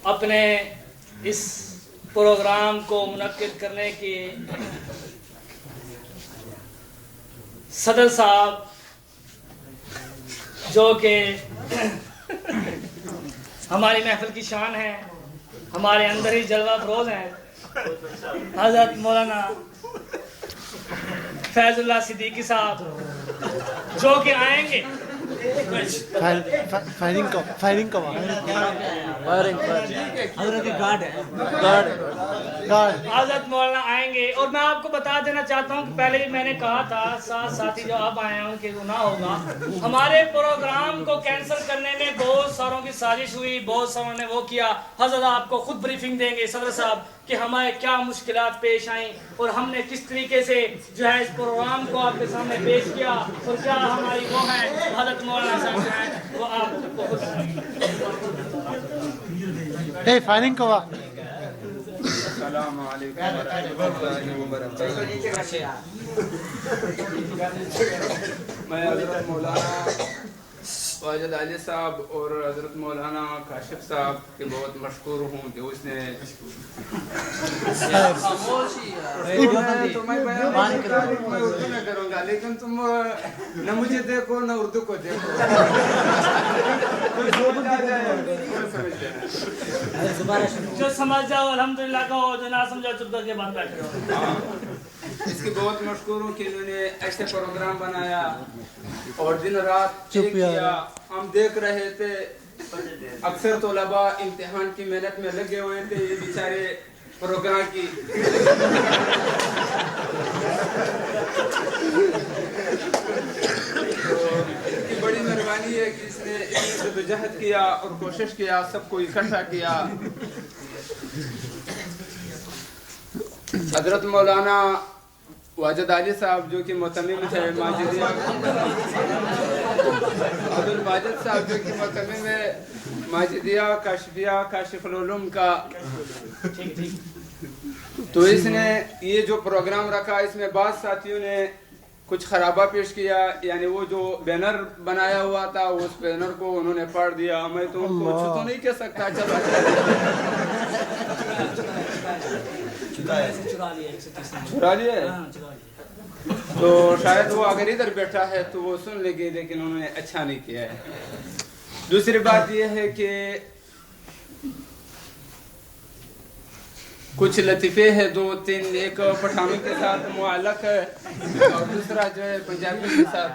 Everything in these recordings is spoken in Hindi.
अपने इस प्रोग्राम को मुनक्किद करने की सदर साहब जो कि हमारी महफिल की शान है, हमारे अंदर ही जलवा फरोज हैं, हज़रत मौलाना फैजुल्लाह सिद्दीकी साहब जो कि आएंगे। फायरिंग का हज़रत मौलाना आएंगे। और मैं आपको बता देना चाहता हूँ, पहले भी मैंने कहा था, साथ साथी जो अब आए हैं उनके गुनाह होगा। हमारे प्रोग्राम को कैंसिल करने में बहुत सारों की साजिश हुई, बहुत सारों ने वो किया। हज़रत आपको खुद ब्रीफिंग देंगे सदर साहब कि हमारे क्या मुश्किलात पेश आई और हमने किस तरीके से जो है इस प्रोग्राम को आपके सामने पेश किया और क्या हमारी वो है हज़रत मौलाना साहब जो है वो आपको खुद फायरिंग का अस्सलाम वालेकुम वरहमतुल्लाहि वबरकातुहू। मैं हज़रत मौलाना वाजिद अली साहब और हज़रत मौलाना काशिफ साहब के बहुत मशकूर हूँ कि उसने तो मैं उर्दू में करूँगा, लेकिन तुम न मुझे देखो न उर्दू को देखो। जो समझ जाओ अल्हम्दुलिल्लाह कहो, जो ना समझो चुप करके बात बैठे रहो। इसकी बहुत मशकूर हूँ कि इन्होंने ऐसे प्रोग्राम बनाया और दिन रात एक किया। हम देख रहे थे, अक्सर तलबा इम्तिहान की मेहनत में लगे हुए थे, ये बेचारे प्रोग्राम की इसकी बड़ी मेहरबानी है कि इसने जद्दोजहद किया और कोशिश किया, सबको इकट्ठा किया। हजरत मौलाना वाजिद अली साहब जो कि मुतमिम थे माजिदिया, अब्दुल वाजिद साहब जो कि मुतमिम है माजिदिया काशिफिया काशिफुल उलूम का, तो इसने ये जो प्रोग्राम रखा इसमें बाद साथियों ने कुछ खराबा पेश किया। यानी वो जो बैनर बनाया हुआ था उस बैनर को उन्होंने फाड़ दिया। मैं तो उनको तो नहीं कह सकता, चलो चुरा लिए। तो शायद वो अगर इधर बैठा है तो वो सुन लेगी, लेकिन उन्होंने अच्छा नहीं किया है। दूसरी बात यह है कि कुछ लतीफ़े है दो तीन, एक पठानों के साथ मुअल्लक़ है और दूसरा जो है पंजाबी के साथ।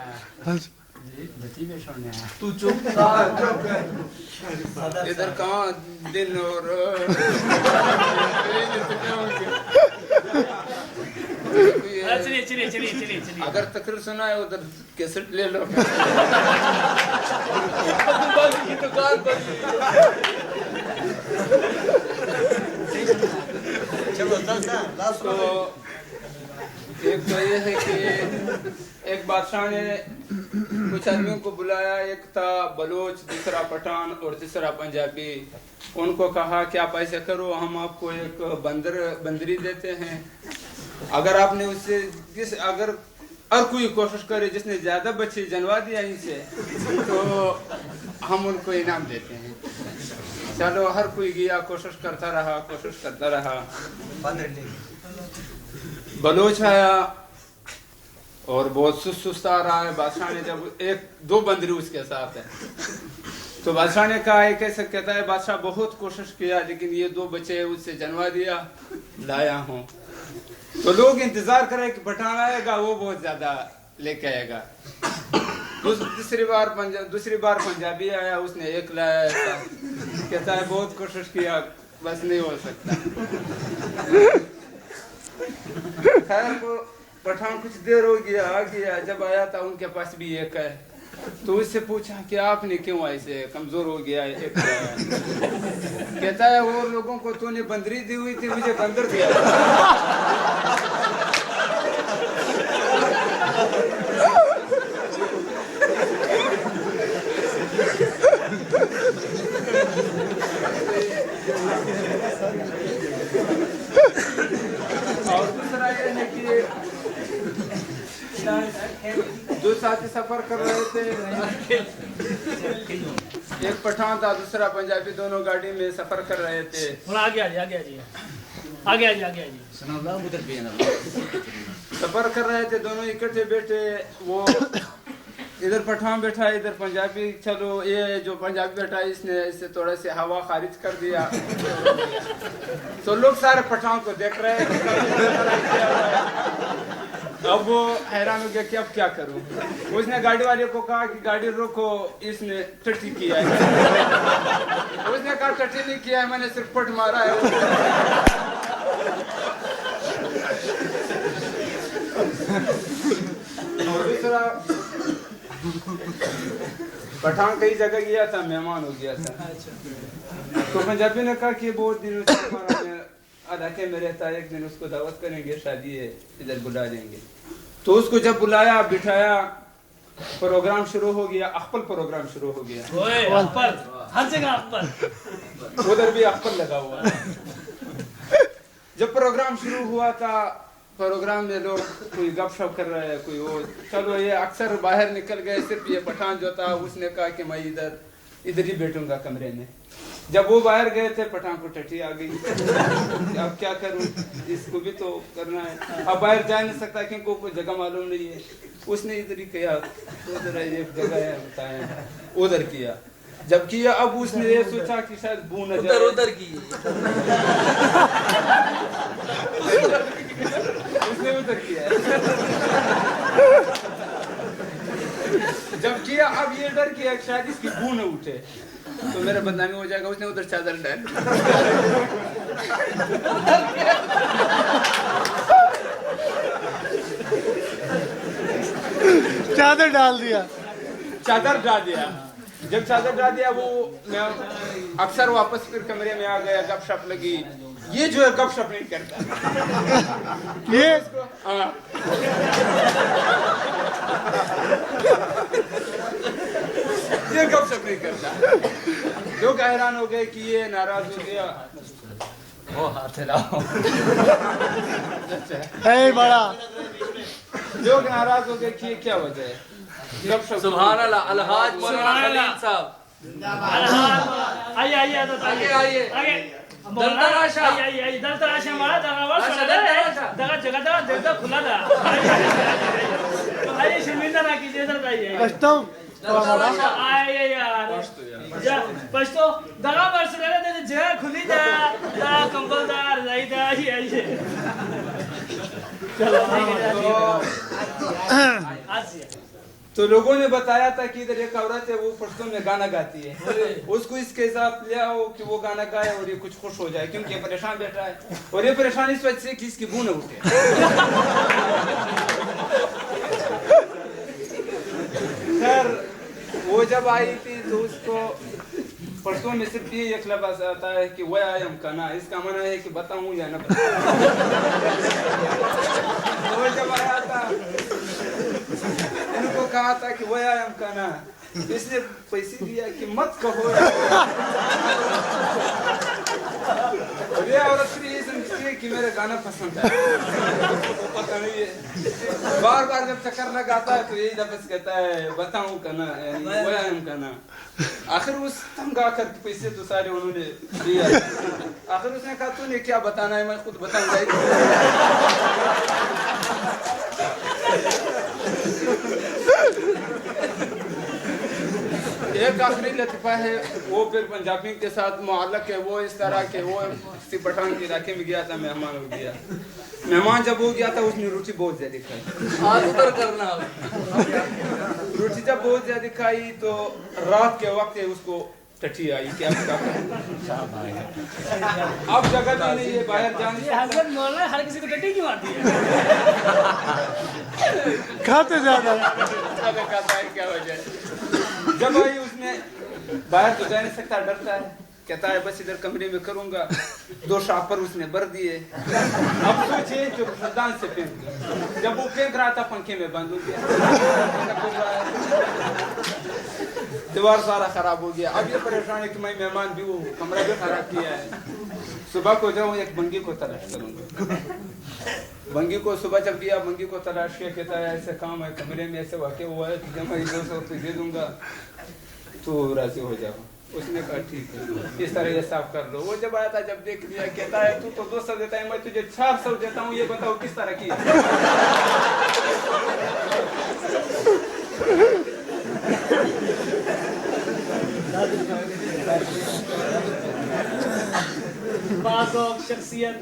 तू चुप इधर कहाँ दिन और चलिए अगर तकरीर सुना है उधर कैसेट ले लो। तो एक तो ये है कि एक बादशाह ने कुछ आदमियों को बुलाया, एक था बलोच, दूसरा पठान और तीसरा पंजाबी। उनको कहा कि आप ऐसे करो, हम आपको एक बंदरी देते हैं, अगर आपने उससे अगर हर कोई कोशिश करे जिसने ज्यादा बच्चे जनवा दिया इनसे तो हम उनको इनाम देते हैं। चलो हर कोई गया, कोशिश करता रहा। बलोच आया और बहुत सुस्ता रहा है। बादशाह ने जब एक दो बंदरी उसके साथ है तो बादशाह ने कहा है कैसे, कहता है बादशाह बहुत कोशिश किया लेकिन ये दो बच्चे उससे जनवा दिया, लाया हूँ। तो लोग इंतजार करें कि पठान आएगा, वो बहुत ज्यादा लेके आएगा। दूसरी बार पंजाबी आया, उसने एक लाया था। कहता है बहुत कोशिश किया, बस नहीं हो सकता। खैर को पठान कुछ देर हो गया, आ गया। जब आया था उनके पास भी एक है, तो उससे पूछा कि आपने क्यों ऐसे कमजोर हो गया है? एक कहता है वो लोगों को तूने बंदरी दी हुई थी, मुझे बंदर दिया। और दूसरा ये है कि दो साथी सफर कर रहे थे, एक पठान था दूसरा पंजाबी, दोनों गाड़ी में सफर कर रहे थे। आगे आ जी सफर कर रहे थे, दोनों इकट्ठे बैठे। वो इधर पठान बैठा है, इधर पंजाबी। चलो ये जो पंजाबी बैठा है इसने इससे थोड़ा सा हवा खारिज कर दिया। तो लोग सारे पठान को देख रहे हैं। अब वो हैरान हो गया कि अब क्या करूं। उसने गाड़ी वाले को कहा कि गाड़ी रोको, इसने टट्टी किया है। उसने कहा टट्टी नहीं किया है, मैंने सिर्फ पट मारा है। और दूसरा पठान कई जगह गया था, मेहमान हो गया था। तो पंजाबी ने कहा कि बहुत दिन इलाके में रहता है, एक दिन उसको दावत करेंगे, शादी है, इधर बुला लेंगे। तो उसको जब बुलाया, बिठाया, प्रोग्राम शुरू हो गया। अख्पल प्रोग्राम शुरू हो गया। हर जगह अख्पल, उधर भी अख्पल लगा हुआ है। जब प्रोग्राम शुरू हुआ था, प्रोग्राम में लोग कोई गपशप कर रहे हैं, कोई वो। चलो ये अक्सर बाहर निकल गए, सिर्फ ये पठान जो था उसने कहा कि मैं इधर ही बैठूंगा कमरे में। जब वो बाहर गए थे, पठान को टट्टी आ गई। अब क्या करूं, इसको भी तो करना है। अब बाहर जा नहीं सकता क्योंकि कोई जगह मालूम नहीं है। उसने इधर ही किया, उधर एक जगह है बताया, उधर किया। जब किया, अब उसने ये सोचा कि शायद बू न जाए, उधर की उसने उधर किया। जब किया, अब ये डर किया शायद इसकी बू न उठे तो मेरा बदनामी हो जाएगा। उसने उधर चादर डाल चादर डाल दिया। जब चादर डाल दिया, वो मैं अक्सर वापस फिर कमरे में आ गया, गपशप लगी। ये जो है गपशप नहीं करता। ये ये गपशप नहीं करता। लोग हैरान हो गए कि ये नाराज हो गया। वो हाथ हिलाओ। है बड़ा। लोग नाराज हो गए कि ये क्या वजह है। सुभान अल्लाह। अलहाज मौलाना खलील साहब, आइए जगह खुला था। आइए शर्मिंदा ना कीजिए, इधर आइए। आइए यार, पछतो दगा बरस रहे थे, जगह खुली था, कंबलदार रजाई था। आइए चलो। तो लोगों ने बताया था कि इधर एक औरत है, वो पश्तो में गाना गाती है। उसको इसके साथ ले आओ कि वो गाना गाए और ये कुछ खुश हो जाए, क्योंकि ये परेशान बैठा है। और ये परेशान इस वजह से कि इसकी बू न उठे। खैर वो जब आई थी तो उसको पश्तो में सिर्फ ये एक लफ्ज़ आता है कि वह आयम काना। इसका माना है कि बताऊं या न बताऊं। वो जब आया था, इनको कहा था कि वह आयम काना। इसने पैसे दिया कि मत कहो। और ये औरत फिर ये समझती है कि मेरा गाना पसंद है। तो पता नहीं है, बार बार जब चक्कर लगाता है तो यही लफ्ज़ कहता है बताऊं काना, यानी वह आयम काना। आखिर उस तंग आकर पैसे तो सारे उन्होंने दिया। आखिर उसने कहा तूने क्या बताना है, मैं खुद बताऊंगा। एक आखिरी लतीफा है, वो फिर पंजाबी के साथ मुअल्लक है। वो इस तरह के, वो किसी पठान के इलाके में गया था, मेहमान हो गया। मेहमान जब हो गया था, उसने रोटी बहुत ज्यादा खाई। उधर करना। रोटी जब बहुत ज्यादा खाई तो रात के वक्त उसको टट्टी आई कि अब जगह भी नहीं है, बाहर जाने। हजरत मौलाना हर किसी को टट्टी क्यों आती है? खाते ज्यादा खाता है, क्या वजह है? जब आई उसने बाहर तो जा नहीं सकता, डरता है। कहता है बस इधर कमरे में करूंगा। 2 शापर उसने भर दिए। अब सोचिए जो सरदान से फेंक दिया। जब वो फेंक रहा था पंखे में बंद हो गया, दीवार सारा खराब हो गया। अब ये परेशान है कि मैं मेहमान भी हूँ, कमरा भी खराब किया है। सुबह को जाऊँ एक बंगी को तलाश करूंगा। बंगी को सुबह जब दिया, बंगी को तलाश किया। कहता है ऐसे काम है, कमरे में ऐसे वाक़या हुआ है, जब मैं 200 रुपये दे दूंगा तो राजी हो जाओ। उसने कहा ठीक है, इस तरह हिसाब कर लो। वो जब आया था, जब देख लिया, कहता है तू तो 200 देता है, मैं तुझे 400 देता हूँ, ये बताओ किस तरह की है? बात शख्सियत